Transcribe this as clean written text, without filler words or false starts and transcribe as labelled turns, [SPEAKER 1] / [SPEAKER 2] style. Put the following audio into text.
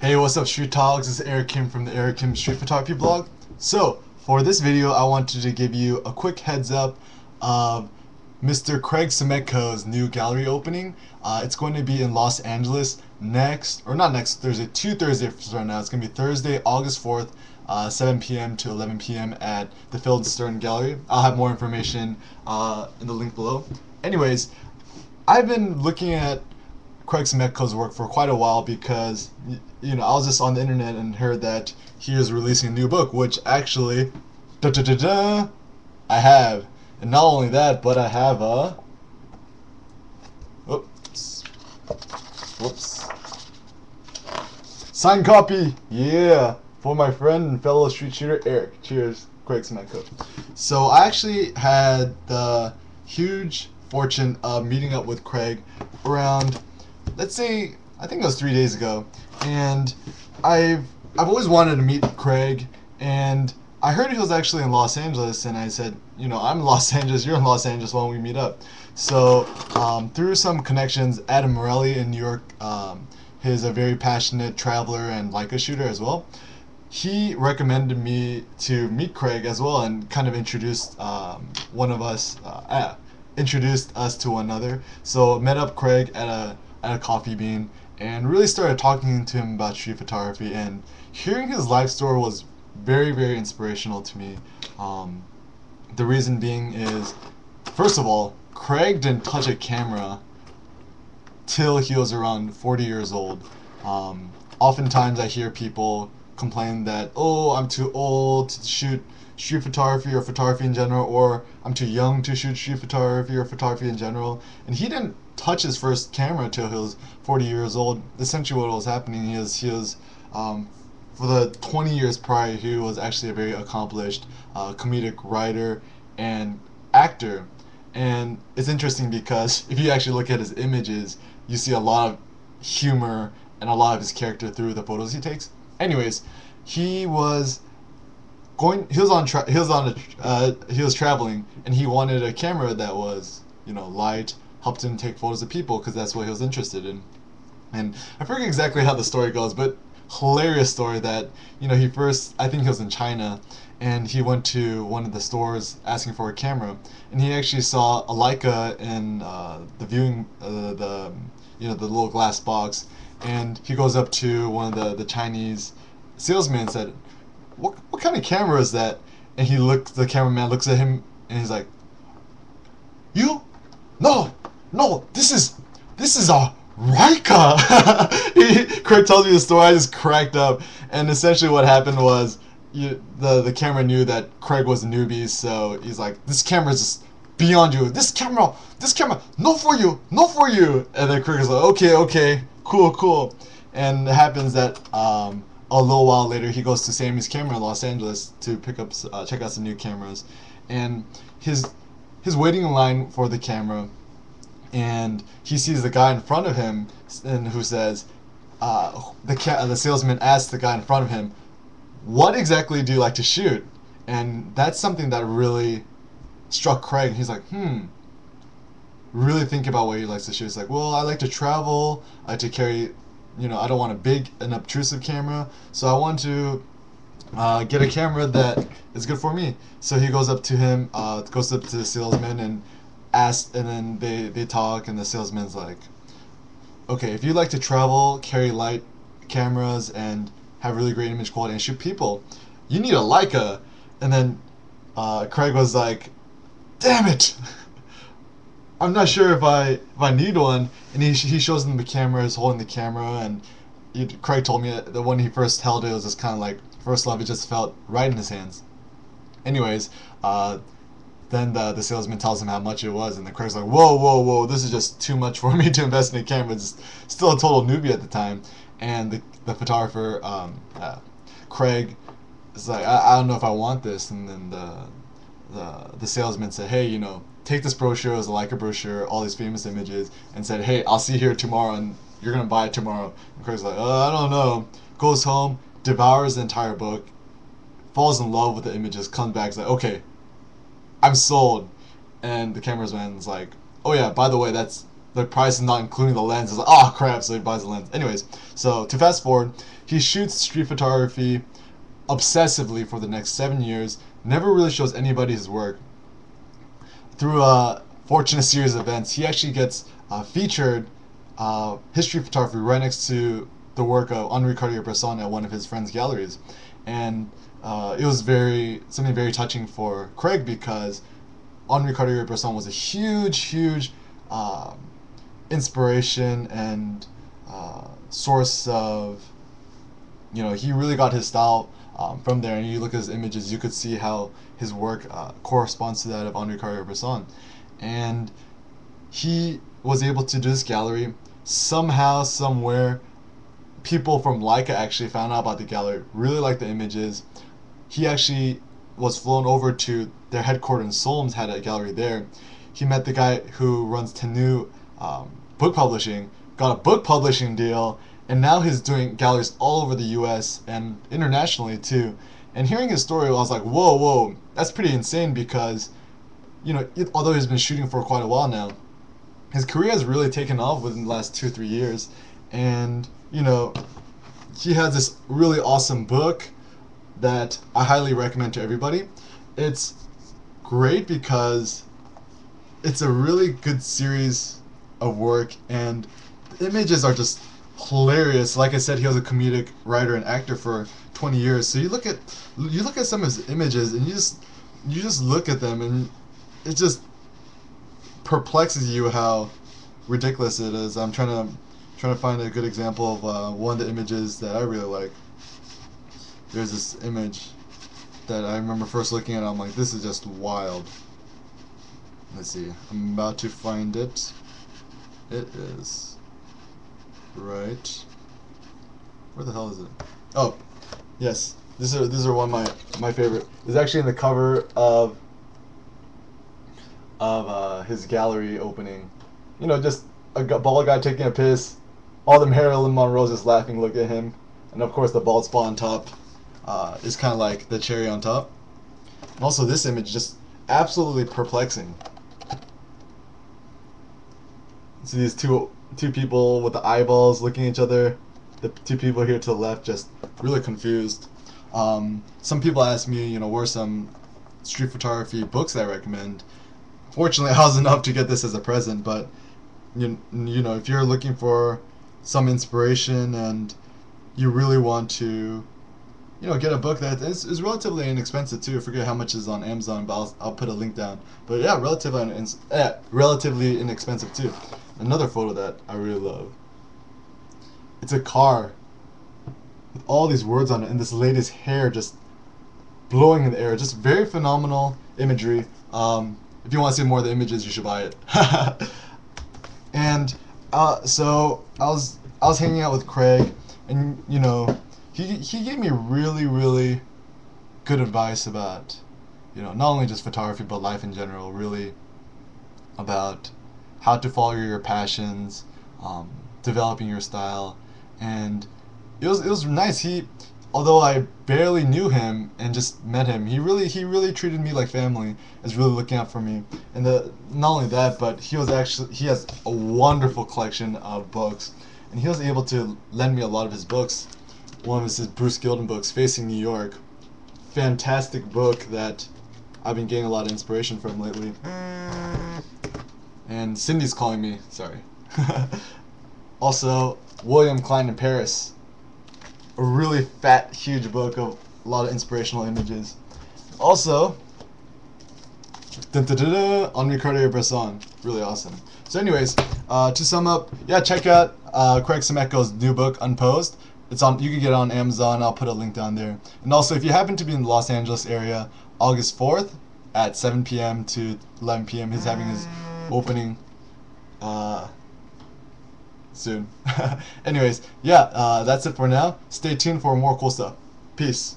[SPEAKER 1] Hey, what's up, Street Talks? This is Eric Kim from the Eric Kim Street Photography blog. So, for this video, I wanted to give you a quick heads up of Mr. Craig Semetko's new gallery opening. It's going to be in Los Angeles not next Thursday, 2 Thursdays from now. It's going to be Thursday, August 4th, 7 p.m. to 11 p.m. at the Field Stern Gallery. I'll have more information in the link below. Anyways, I've been looking at Craig Semetko's work for quite a while because, I was just on the internet and heard that he is releasing a new book, which actually, I have. And not only that, but I have a, whoops, signed copy, yeah, for my friend and fellow street shooter, Eric. Cheers, Craig Semetko. So I actually had the huge fortune of meeting up with Craig around, let's say, I think it was 3 days ago, and I've always wanted to meet Craig, and I heard he was actually in Los Angeles, and I said, I'm in Los Angeles, you're in Los Angeles, why don't we meet up? So through some connections, Adam Morelli in New York, he's a very passionate traveler and Leica shooter as well. He recommended me to meet Craig as well, and kind of introduced introduced us to one another. So met up Craig at a coffee bean and really started talking to him about street photography, and hearing his life story was very, very inspirational to me. The reason being is, first of all, Craig didn't touch a camera till he was around 40 years old. Oftentimes I hear people complain that, oh, I'm too old to shoot street photography or photography in general, or I'm too young to shoot street photography or photography in general. And he didn't touch his first camera until he was 40 years old. Essentially what was happening is he was for the 20 years prior, he was actually a very accomplished comedic writer and actor. And it's interesting because if you actually look at his images, you see a lot of humor and a lot of his character through the photos he takes. Anyways, he was traveling, and he wanted a camera that was, light, helped him take photos of people, because that's what he was interested in. And I forget exactly how the story goes, but hilarious story that, I think he was in China, and he went to one of the stores asking for a camera, and he actually saw a Leica in the viewing, the little glass box, and he goes up to one of the Chinese salesmen and said, what kind of camera is that? And the cameraman looks at him, and he's like, no, this is a Leica. Craig tells me the story. I just cracked up, and essentially what happened was the camera knew that Craig was a newbie, so he's like, this camera is just beyond you. This camera, no for you. And then Craig is like, okay, cool. And it happens that a little while later, he goes to Sammy's Camera in Los Angeles to check out some new cameras, and his waiting in line for the camera, and he sees the guy in front of him, and who says, the salesman asks the guy in front of him, what exactly do you like to shoot? And that's something that really struck Craig. He's like, really think about what he likes to shoot. He's like, well, I like to travel, I like to carry, I don't want a big and obtrusive camera, so I want to get a camera that is good for me. So he goes up to the salesman and asks, and then they talk, and the salesman's like, okay, if you like to travel, carry light cameras, and have really great image quality and shoot people, you need a Leica. And then Craig was like, damn it, I'm not sure if I need one. And he shows them the camera, he's holding the camera, and Craig told me that when he first held it, it was just kind of like first love, it just felt right in his hands. Anyways, then the salesman tells him how much it was, and then Craig's like, whoa, this is just too much for me to invest in a camera. It's still a total newbie at the time. And the photographer, Craig, is like, I don't know if I want this. And then the salesman said, hey, take this brochure, it was a Leica brochure, all these famous images, and said, hey, I'll see you here tomorrow, and you're going to buy it tomorrow. And Craig's like, I don't know. Goes home, devours the entire book, falls in love with the images, comes back, is like, okay, I'm sold. And the cameraman's like, oh yeah, by the way, that's the price is not including the lens. It's like, oh crap, so he buys the lens. Anyways, so to fast forward, he shoots street photography obsessively for the next 7 years, never really shows anybody his work. Through a fortunate series of events, he actually gets featured history photography right next to the work of Henri Cartier-Bresson at one of his friends' galleries. And it was something very touching for Craig, because Henri Cartier-Bresson was a huge inspiration and source of, he really got his style from there. And you look at his images, you could see how his work corresponds to that of Henri Cartier-Bresson. And he was able to do this gallery. Somehow, somewhere, people from Leica actually found out about the gallery, really liked the images. He actually was flown over to their headquarters in Solms, had a gallery there. He met the guy who runs Tenu book publishing, got a book publishing deal, and now he's doing galleries all over the US and internationally too. And hearing his story, I was like, whoa, that's pretty insane, because although he's been shooting for quite a while now, his career has really taken off within the last 2-3 years. And he has this really awesome book that I highly recommend to everybody. It's great because it's a really good series of work, and the images are just hilarious. Like I said, he was a comedic writer and actor for 20 years. So you look at some of his images, and you just look at them, and it just perplexes you how ridiculous it is. I'm trying to find a good example of one of the images that I really like. There's this image that I remember first looking at. I'm like, this is just wild. Let's see. I'm about to find it. It is right. Where the hell is it? Oh, yes. These are one of my favorite. It's actually in the cover of his gallery opening. Just a bald guy taking a piss. All them Marilyn Monroe's just laughing, look at him, and of course the bald spot on top is kind of like the cherry on top. And also this image, just absolutely perplexing. See these two people with the eyeballs looking at each other. The two people here to the left just really confused. Some people ask me, what are some street photography books that I recommend. Fortunately, I was enough to get this as a present, but if you're looking for some inspiration and you really want to get a book that is relatively inexpensive too. I forget how much is on Amazon, but I'll put a link down. But yeah, relatively inexpensive too. Another photo that I really love. It's a car with all these words on it, and this lady's hair just blowing in the air. Just very phenomenal imagery. If you want to see more of the images, you should buy it. And so I was hanging out with Craig, and he gave me really good advice about not only just photography but life in general, really about how to follow your passions, developing your style. And it was nice. Although I barely knew him and just met him, he really treated me like family. Is really looking out for me. And not only that, but he has a wonderful collection of books, and he was able to lend me a lot of his books. One of his Bruce Gilden books, Facing New York. Fantastic book that I've been getting a lot of inspiration from lately. And Cindy's calling me, sorry. Also, William Klein in Paris. A really fat, huge book of a lot of inspirational images. Also, Henri Cartier-Bresson. Really awesome. So anyways, to sum up, yeah, check out Craig Semetko's new book, Unposed. You can get it on Amazon. I'll put a link down there. And also, if you happen to be in the Los Angeles area, August 4th at 7 p.m. to 11 p.m. he's having his opening soon. Anyways, yeah, that's it for now. Stay tuned for more cool stuff. Peace.